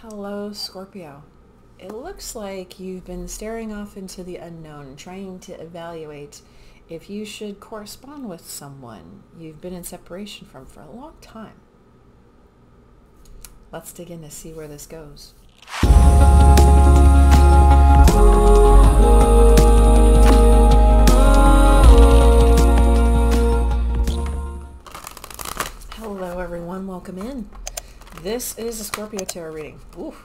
Hello, Scorpio. It looks like you've been staring off into the unknown, trying to evaluate if you should correspond with someone you've been in separation from for a long time. Let's dig in to see where this goes. Hello, everyone. Welcome in. This is a Scorpio Tarot reading. Ooh.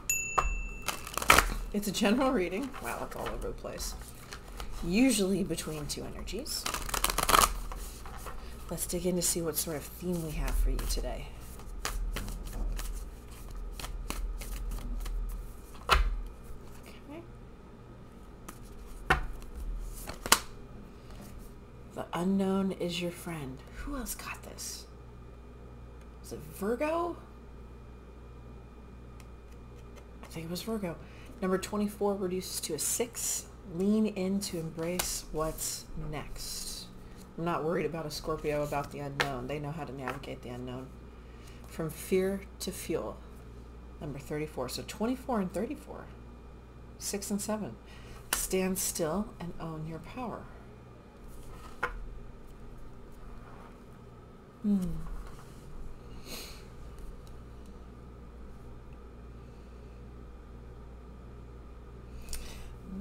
It's a general reading. Wow, it's all over the place. Usually between two energies. Let's dig in to see what sort of theme we have for you today. Okay. The unknown is your friend. Who else got this? Is it Virgo? I think it was Virgo. Number 24 reduces to a 6. Lean in to embrace what's next. I'm not worried about a Scorpio about the unknown. They know how to navigate the unknown. From fear to fuel. Number 34. So 24 and 34. 6 and 7. Stand still and own your power.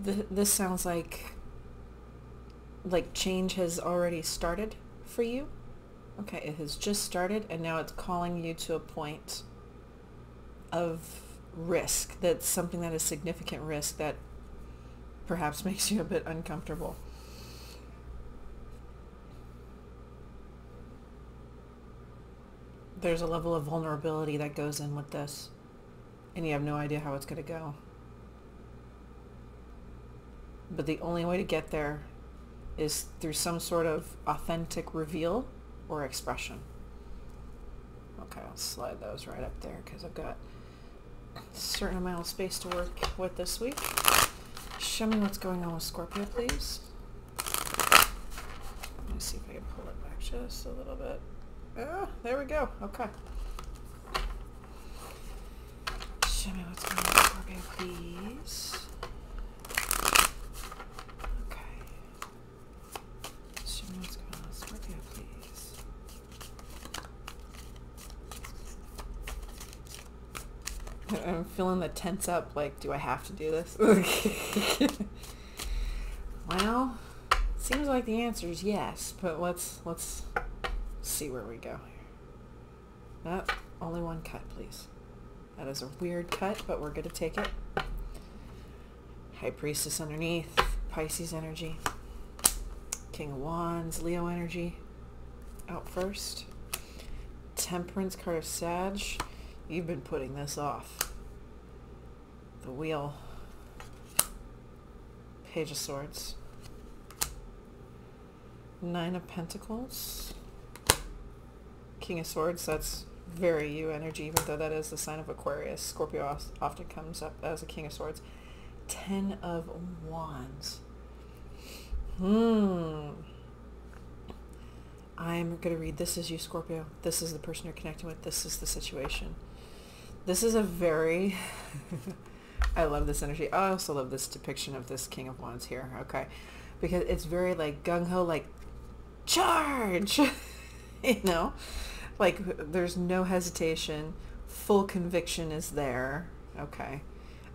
This sounds like change has already started for you. Okay, it has just started and now it's calling you to a point of risk. That's something that is significant risk that perhaps makes you a bit uncomfortable. There's a level of vulnerability that goes in with this and you have no idea how it's going to go. But the only way to get there is through some sort of authentic reveal or expression. Okay, I'll slide those right up there because I've got a certain amount of space to work with this week. Show me what's going on with Scorpio, please. Let me see if I can pull it back just a little bit. Oh, there we go. Okay. Show me what's going on with Scorpio, please. I'm feeling the tense up, like, do I have to do this? Well, seems like the answer is yes, but let's see where we go. Oh, only one cut, please. That is a weird cut, but we're going to take it. High Priestess underneath, Pisces energy. King of Wands, Leo energy. Out first. Temperance card of Sag. You've been putting this off. The Wheel. Page of Swords. 9 of Pentacles. King of Swords, that's very you energy, even though that is the sign of Aquarius. Scorpio often comes up as a King of Swords. 10 of Wands. I'm going to read this as you, Scorpio. This is the person you're connecting with. This is the situation. This is a very... I love this energy. I also love this depiction of this King of Wands here. Okay. Because it's very like gung-ho, like, charge! You know? Like, there's no hesitation. Full conviction is there. Okay.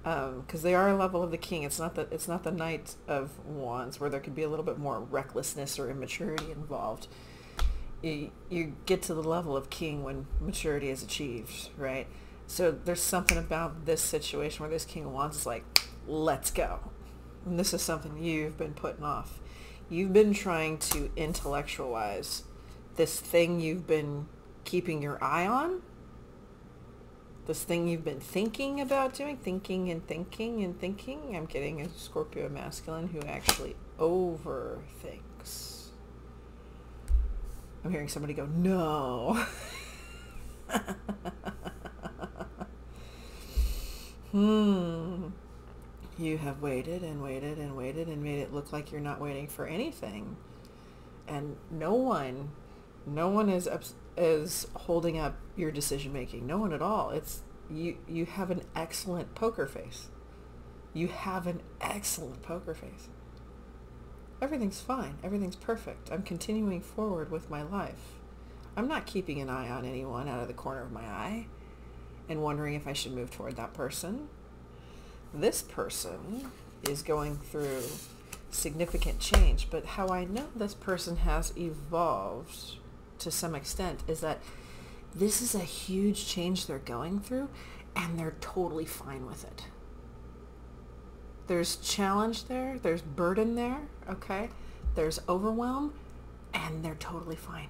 Because they are a level of the King. It's not the Knight of Wands where there could be a little bit more recklessness or immaturity involved. You get to the level of King when maturity is achieved, right? So there's something about this situation where this King of Wands is like, let's go. And this is something you've been putting off. You've been trying to intellectualize this thing you've been keeping your eye on. This thing you've been thinking about doing, thinking and thinking and thinking. I'm getting a Scorpio masculine who actually overthinks. I'm hearing somebody go, no. You have waited and waited and waited and made it look like you're not waiting for anything. And no one is holding up your decision making. No one at all. You have an excellent poker face. You have an excellent poker face. Everything's fine. Everything's perfect. I'm continuing forward with my life. I'm not keeping an eye on anyone out of the corner of my eye and wondering if I should move toward that person. This person is going through significant change, but how I know this person has evolved to some extent is that this is a huge change they're going through, and they're totally fine with it. There's challenge there, there's burden there, okay? There's overwhelm, and they're totally fine.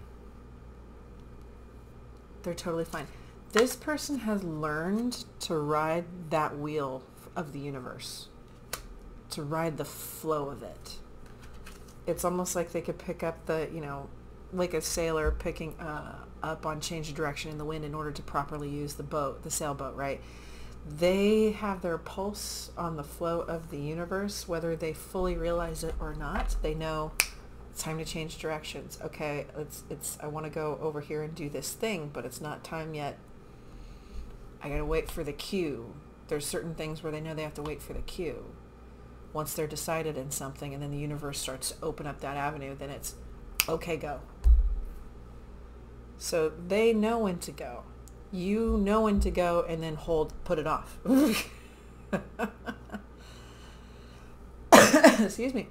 They're totally fine. This person has learned to ride that wheel of the universe, to ride the flow of it. It's almost like they could pick up the, like a sailor picking up on change of direction in the wind in order to properly use the boat, the sailboat, right? They have their pulse on the flow of the universe, whether they fully realize it or not. They know it's time to change directions. Okay, I want to go over here and do this thing, but it's not time yet. I gotta wait for the cue. There's certain things where they know they have to wait for the cue. Once they're decided in something and then the universe starts to open up that avenue, then it's okay, go. So they know when to go. You know when to go, and then put it off. Excuse me.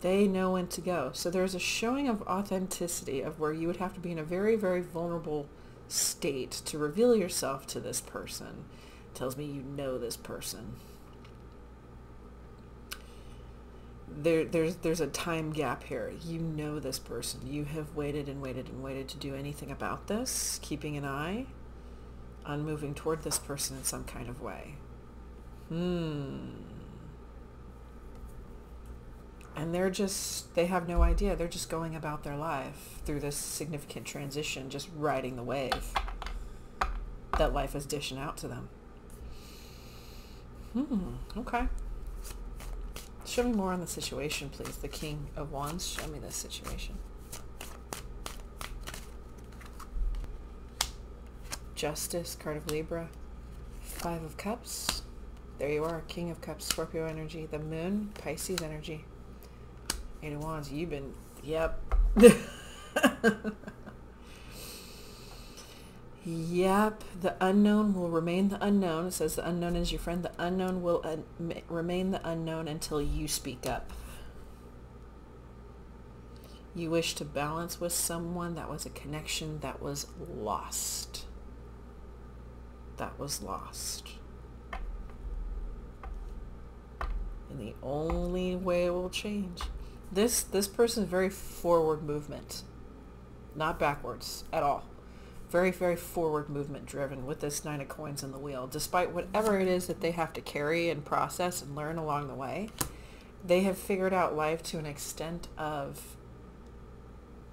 They know when to go. So there's a showing of authenticity of where you would have to be in a very, very vulnerable state to reveal yourself to this person. It tells me you know this person. There's a time gap here. You know this person. You have waited and waited and waited to do anything about this, keeping an eye on moving toward this person in some kind of way. And they have no idea. They're just going about their life through this significant transition, just riding the wave that life is dishing out to them. Okay. Show me more on the situation, please. The King of Wands. Show me this situation. Justice, card of Libra. 5 of Cups. There you are. King of Cups, Scorpio energy. The Moon, Pisces energy. 8 of Wands. You've been... Yep. Yep. The unknown will remain the unknown. It says the unknown is your friend. The unknown will remain the unknown until you speak up. You wish to balance with someone. That was a connection that was lost. That was lost. And the only way it will change. This person is very forward movement. Not backwards at all. Very, very forward movement driven with this 9 of Coins in the wheel. Despite whatever it is that they have to carry and process and learn along the way, they have figured out life to an extent of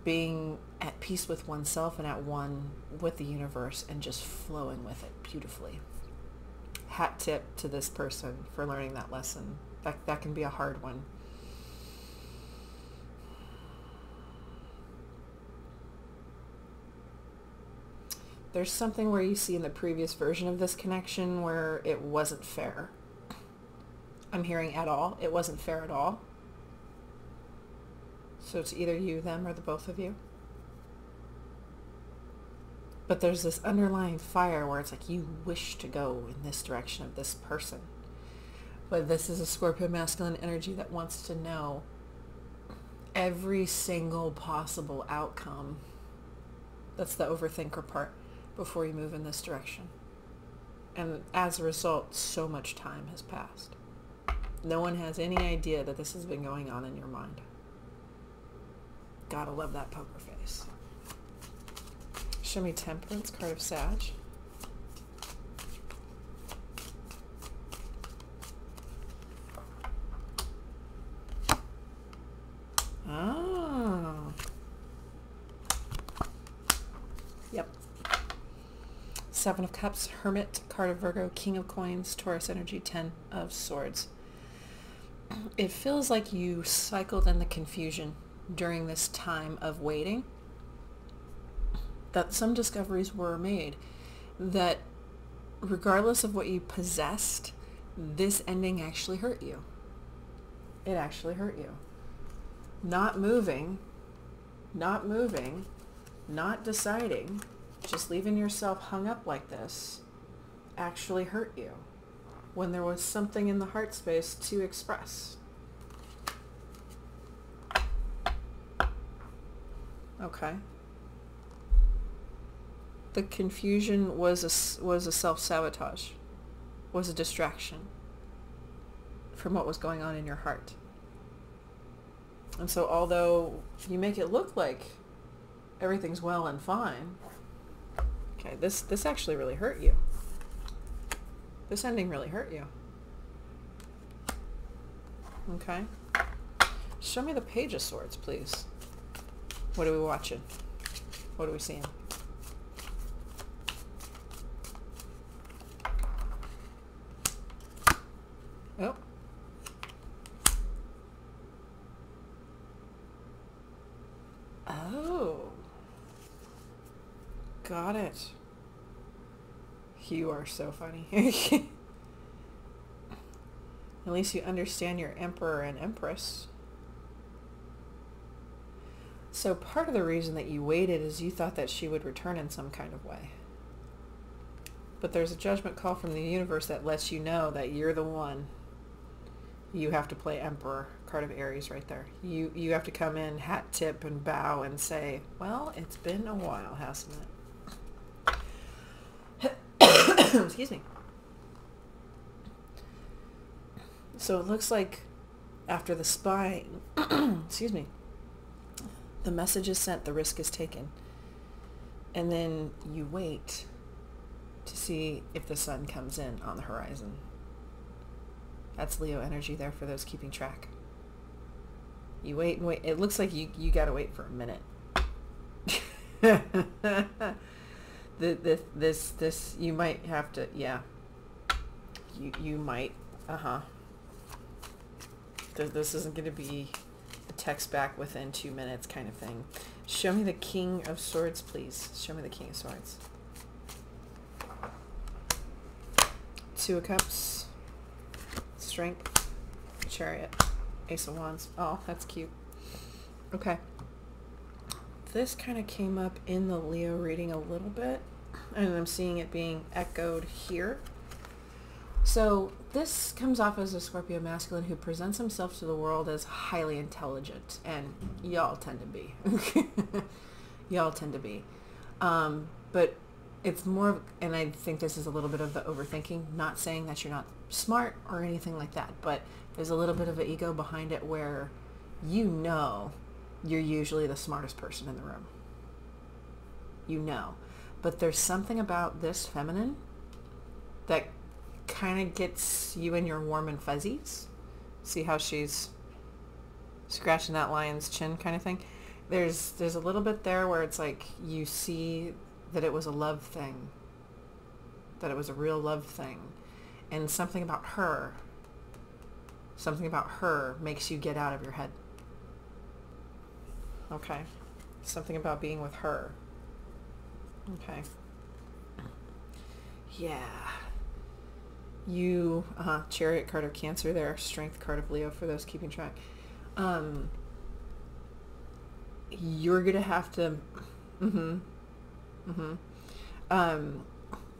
being at peace with oneself and at one with the universe and just flowing with it beautifully. Hat tip to this person for learning that lesson. That can be a hard one. There's something where you see in the previous version of this connection where it wasn't fair. I'm hearing at all. It wasn't fair at all. So it's either you, them, or the both of you. But there's this underlying fire where it's like you wish to go in this direction of this person. But this is a Scorpio masculine energy that wants to know every single possible outcome. That's the overthinker part before you move in this direction. And as a result, so much time has passed. No one has any idea that this has been going on in your mind. Gotta love that poker face. Show me Temperance, card of Sag. Oh. Yep. 7 of Cups, Hermit, card of Virgo, King of Coins, Taurus energy, 10 of Swords. It feels like you cycled in the confusion during this time of waiting, that some discoveries were made that regardless of what you possessed, this ending actually hurt you. It actually hurt you. Not moving, not deciding, just leaving yourself hung up like this actually hurt you when there was something in the heart space to express. Okay. The confusion was a self-sabotage, was a distraction from what was going on in your heart. And so although you make it look like everything's well and fine, okay, this actually really hurt you. This ending really hurt you. Okay. Show me the Page of Swords, please. What are we watching? What are we seeing? Oh. Oh. Got it. You are so funny. At least you understand your Emperor and Empress. So part of the reason that you waited is you thought that she would return in some kind of way. But there's a judgment call from the universe that lets you know that you're the one. You have to play Emperor, card of Aries right there. You have to come in, hat tip, and bow and say, well, it's been a while, hasn't it? Excuse me. So it looks like after the spy, excuse me, the message is sent, the risk is taken. And then you wait to see if the sun comes in on the horizon. That's Leo energy there for those keeping track. You wait and wait. It looks like you got to wait for a minute. This you might have to, yeah. You might, This isn't going to be a text back within 2 minutes kind of thing. Show me the King of Swords, please. Show me the King of Swords. Two of Cups. Strength. Chariot. Ace of Wands. Oh, that's cute. Okay. This kind of came up in the Leo reading a little bit, and I'm seeing it being echoed here. So this comes off as a Scorpio masculine who presents himself to the world as highly intelligent, and y'all tend to be. Y'all tend to be. But it's more, and I think this is a little bit of the overthinking, not saying that you're not smart or anything like that, but there's a little bit of an ego behind it where you know you're usually the smartest person in the room. You know. But there's something about this feminine that kind of gets you in your warm and fuzzies. See how she's scratching that lion's chin kind of thing? There's a little bit there where it's like you see that it was a love thing. That it was a real love thing. And something about her makes you get out of your head. Okay. Something about being with her. Okay. Yeah. You, Chariot card of Cancer there, Strength card of Leo for those keeping track. You're going to have to,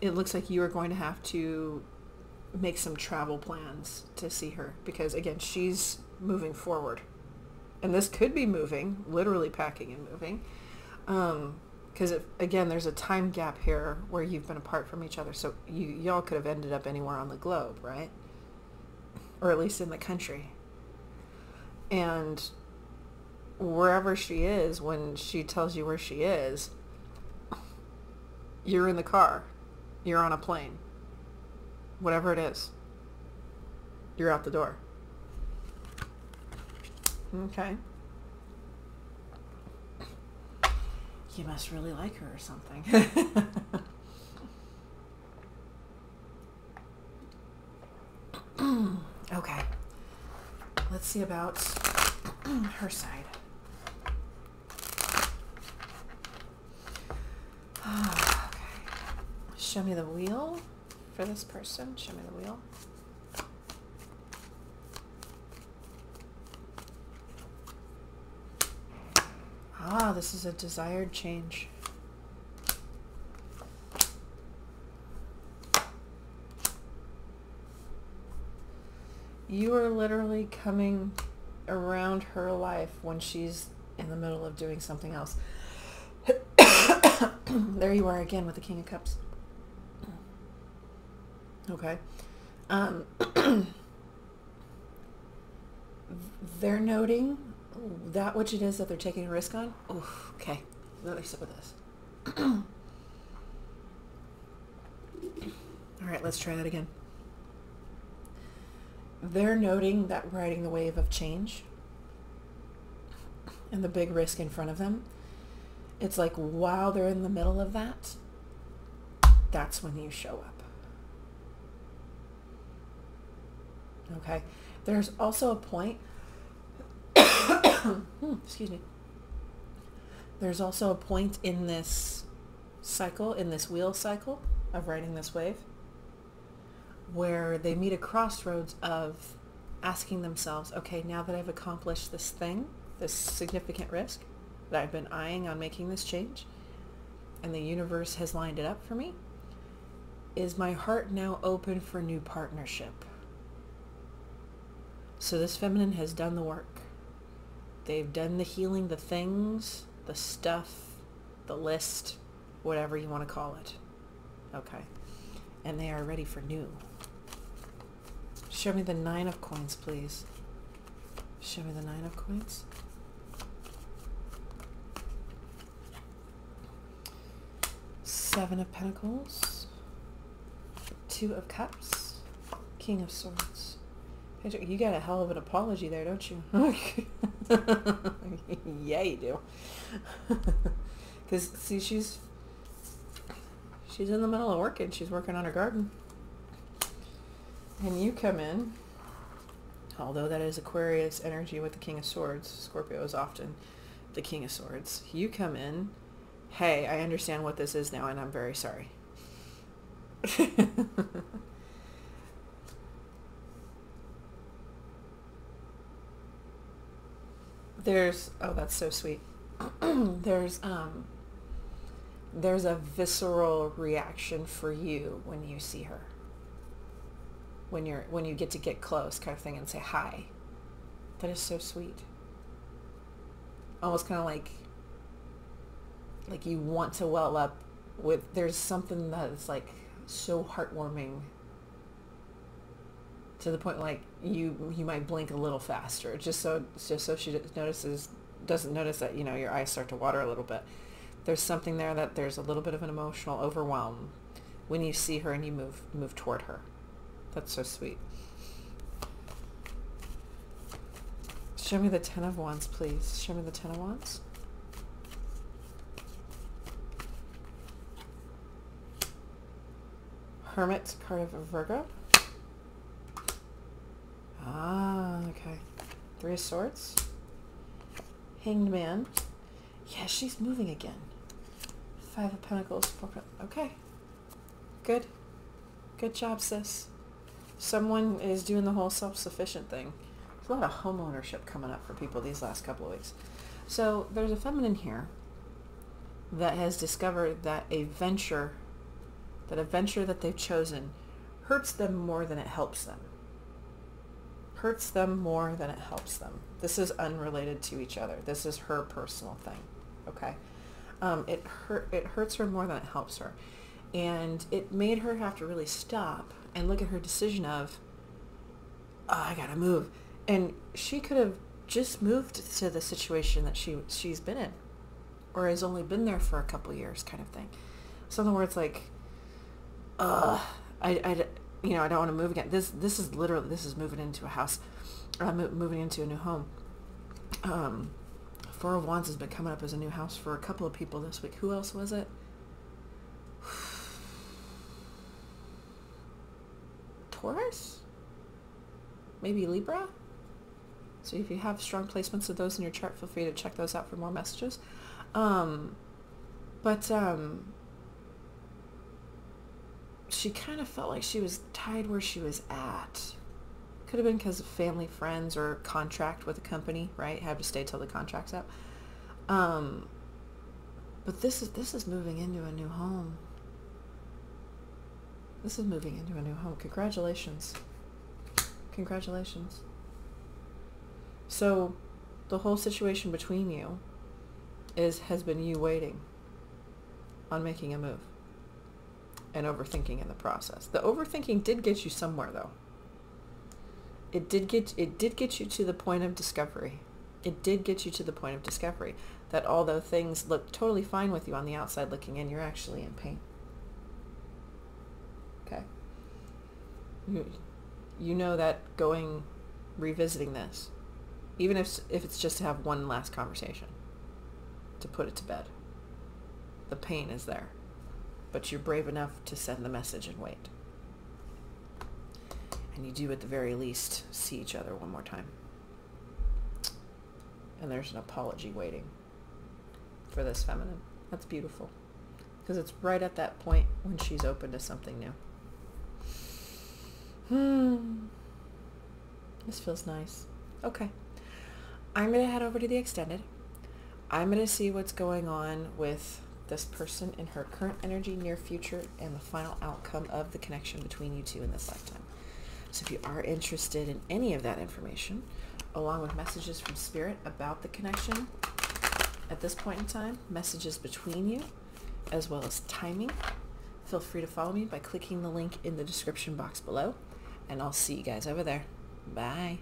it looks like you are going to have to make some travel plans to see her because, again, she's moving forward. And this could be moving, literally packing and moving. Because, again, there's a time gap here where you've been apart from each other. So y'all could have ended up anywhere on the globe, right? Or at least in the country. And wherever she is, when she tells you where she is, you're in the car. You're on a plane. Whatever it is. You're out the door. Okay. You must really like her or something. Okay. Let's see about her side. Okay. Show me the Wheel for this person? Show me the wheel. Ah, this is a desired change. You are literally coming around her life when she's in the middle of doing something else. There you are again with the King of Cups. Okay. They're noting that which it is that they're taking a risk on. Oof, okay. Let me sip of this. All right, let's try that again. They're noting that riding the wave of change and the big risk in front of them. It's like while they're in the middle of that, that's when you show up. Okay. There's also a point, excuse me. There's also a point in this cycle, in this wheel cycle of riding this wave, where they meet a crossroads of asking themselves, okay, now that I've accomplished this thing, this significant risk that I've been eyeing on making this change, and the universe has lined it up for me, is my heart now open for new partnership? So this feminine has done the work. They've done the healing, the things, the stuff, the list, whatever you want to call it. Okay. And they are ready for new. Show me the 9 of coins, please. Show me the 9 of coins. Seven of Pentacles. 2 of Cups. King of Swords. You got a hell of an apology there, don't you? Yeah, you do. Because, see, she's in the middle of working. She's working on her garden. And you come in, although that is Aquarius energy with the King of Swords. Scorpio is often the King of Swords. You come in, hey, I understand what this is now, and I'm very sorry. There's, oh, that's so sweet. There's a visceral reaction for you when you see her. When you get close, kind of thing, and say hi. That is so sweet. Almost kind of like you want to well up with. There's something that's like so heartwarming. To the point like you might blink a little faster, just so she doesn't notice that, you know, your eyes start to water a little bit. There's something there that there's a little bit of an emotional overwhelm when you see her and you move toward her. That's so sweet. Show me the 10 of Wands, please. Show me the 10 of Wands. Hermit, card of Virgo. Ah, okay. 3 of Swords. Hanged Man. Yeah, she's moving again. 5 of Pentacles. 4 okay. Good. Good job, sis. Someone is doing the whole self-sufficient thing. There's a lot of home ownership coming up for people these last couple of weeks. So there's a feminine here that has discovered that a venture that they've chosen hurts them more than it helps them. Hurts them more than it helps them. This is unrelated to each other. This is her personal thing. Okay? It hurts her more than it helps her. And it made her have to really stop and look at her decision of, oh, I gotta move. And she could have just moved to the situation that she's been in, or has only been there for a couple years, kind of thing. So in other words, like, I don't want to move again. This is moving into a house, moving into a new home. 4 of Wands has been coming up as a new house for a couple of people this week. Who else was it? Taurus? Maybe Libra? So if you have strong placements of those in your chart, feel free to check those out for more messages. she kind of felt like she was tied where she was at. Could have been because of family, friends, or contract with a company, right? Have to stay till the contract's up. But this is moving into a new home. This is moving into a new home. Congratulations. Congratulations. So the whole situation between you has been you waiting on making a move and overthinking in the process. The overthinking did get you somewhere, though. It did get you to the point of discovery. It did get you to the point of discovery that although things look totally fine with you on the outside looking in, you're actually in pain. Okay. You know that revisiting this, even if it's just to have one last conversation, to put it to bed, the pain is there, but you're brave enough to send the message and wait. And you do at the very least see each other one more time. And there's an apology waiting for this feminine. That's beautiful. Because it's right at that point when she's open to something new. This feels nice. Okay. I'm going to head over to the extended. I'm going to see what's going on with this person in her current energy, near future, and the final outcome of the connection between you two in this lifetime. So if you are interested in any of that information, along with messages from Spirit about the connection at this point in time, messages between you, as well as timing, feel free to follow me by clicking the link in the description box below, and I'll see you guys over there. Bye.